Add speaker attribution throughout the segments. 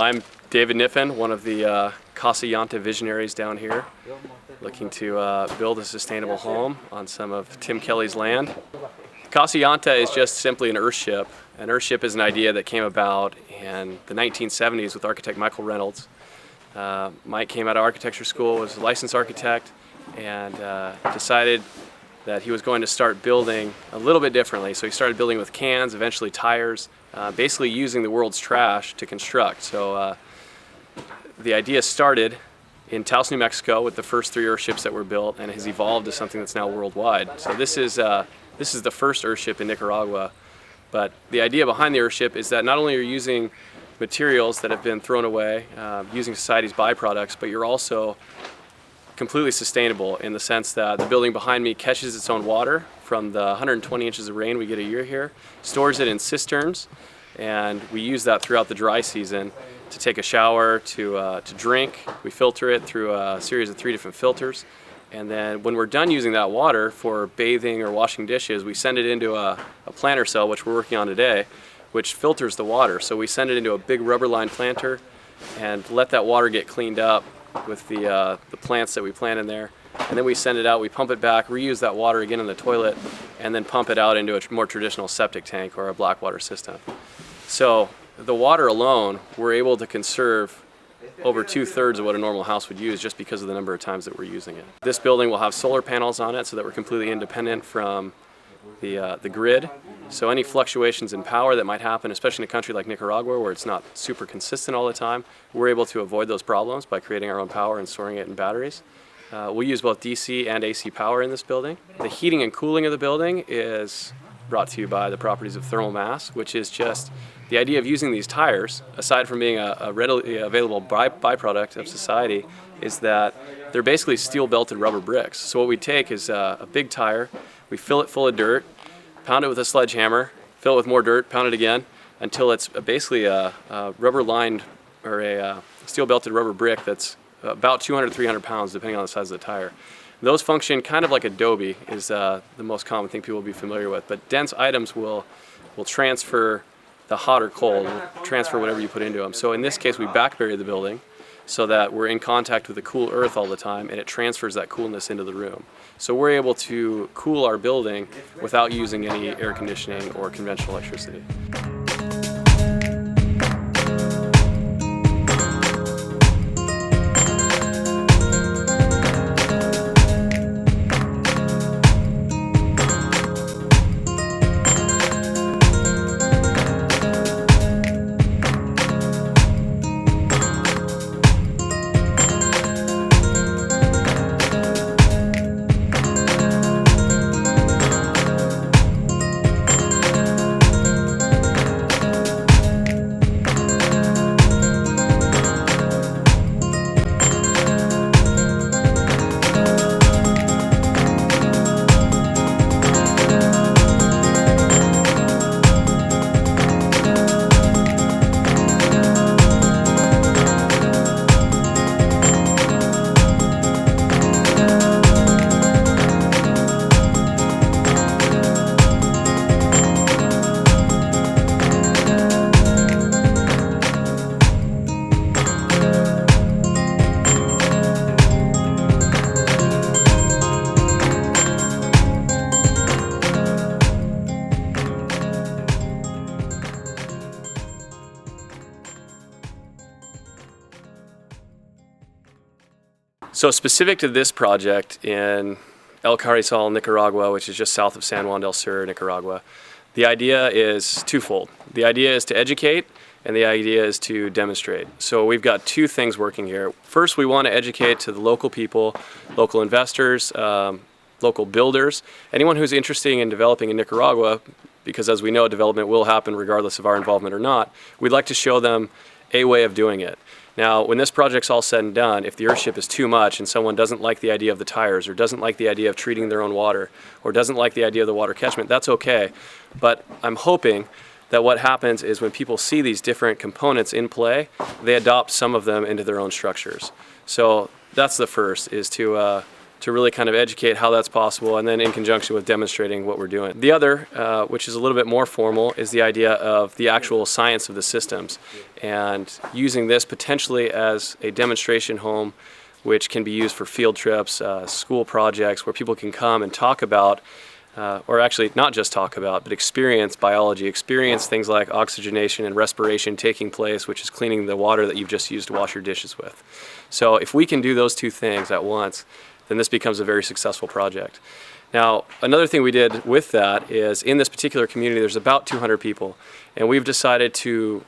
Speaker 1: I'm David Niffen, one of the Casa Llanta visionaries down here, looking to build a sustainable home on some of Tim Kelly's land. Casa Llanta is just simply an Earthship. An Earthship is an idea that came about in the 1970s with architect Michael Reynolds. Mike came out of architecture school, was a licensed architect, and decided that he was going to start building a little bit differently. So he started building with cans, eventually tires, basically using the world's trash to construct. So the idea started in Taos, New Mexico with the first 3 Earthships that were built, and has evolved to something that's now worldwide. So this is the first Earthship in Nicaragua. But the idea behind the Earthship is that not only are you using materials that have been thrown away, using society's byproducts, but you're also completely sustainable in the sense that the building behind me catches its own water from the 120 inches of rain we get a year here, stores it in cisterns, and we use that throughout the dry season to take a shower, to drink. We filter it through a series of 3 different filters, and then when we're done using that water for bathing or washing dishes, we send it into a planter cell, which we're working on today, which filters the water. So we send it into a big rubber-lined planter and let that water get cleaned up with the plants that we plant in there, and then we send it out, we pump it back, reuse that water again in the toilet, and then pump it out into a more traditional septic tank or a black water system. So the water alone, we're able to conserve over 2/3 of what a normal house would use just because of the number of times that we're using it. This building will have solar panels on it so that we're completely independent from the grid. So any fluctuations in power that might happen, especially in a country like Nicaragua where it's not super consistent all the time, we're able to avoid those problems by creating our own power and storing it in batteries. We use both DC and AC power in this building. The heating and cooling of the building is brought to you by the properties of thermal mass, which is just the idea of using these tires, aside from being a readily available byproduct of society, is that they're basically steel-belted rubber bricks. So what we take is a big tire, we fill it full of dirt, pound it with a sledgehammer, fill it with more dirt, pound it again, until it's basically a rubber-lined or a steel-belted rubber brick that's about 200 to 300 pounds, depending on the size of the tire. Those function kind of like adobe is the most common thing people will be familiar with, but dense items will transfer the hot or cold, will transfer whatever you put into them. So in this case, we back bury the building so that we're in contact with the cool earth all the time, and it transfers that coolness into the room. So we're able to cool our building without using any air conditioning or conventional electricity. So specific to this project in El Carrizal, Nicaragua, which is just south of San Juan del Sur, Nicaragua, the idea is twofold. The idea is to educate, and the idea is to demonstrate. So we've got 2 things working here. First, we want to educate to the local people, local investors, local builders, anyone who's interested in developing in Nicaragua, because as we know, development will happen regardless of our involvement or not. We'd like to show them a way of doing it. Now, when this project's all said and done, if the Earthship is too much and someone doesn't like the idea of the tires, or doesn't like the idea of treating their own water, or doesn't like the idea of the water catchment, that's okay. But I'm hoping that what happens is when people see these different components in play, they adopt some of them into their own structures. So that's the first, is to to really kind of educate how that's possible, and then in conjunction with demonstrating what we're doing. The other, which is a little bit more formal, is the idea of the actual science of the systems, and using this potentially as a demonstration home which can be used for field trips, school projects, where people can come and talk about, or actually not just talk about, but experience biology, experience things like oxygenation and respiration taking place, which is cleaning the water that you've just used to wash your dishes with. So if we can do those two things at once, then this becomes a very successful project. Now, another thing we did with that is, in this particular community, there's about 200 people, and we've decided to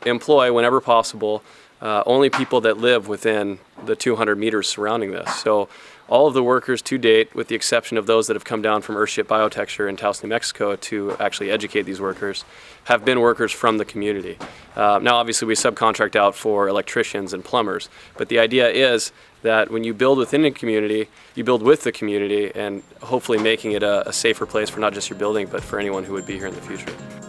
Speaker 1: employ, whenever possible, only people that live within the 200 meters surrounding this. So all of the workers to date, with the exception of those that have come down from Earthship Biotecture in Taos, New Mexico to actually educate these workers, have been workers from the community. Now obviously we subcontract out for electricians and plumbers, but the idea is that when you build within a community, you build with the community, and hopefully making it a safer place for not just your building, but for anyone who would be here in the future.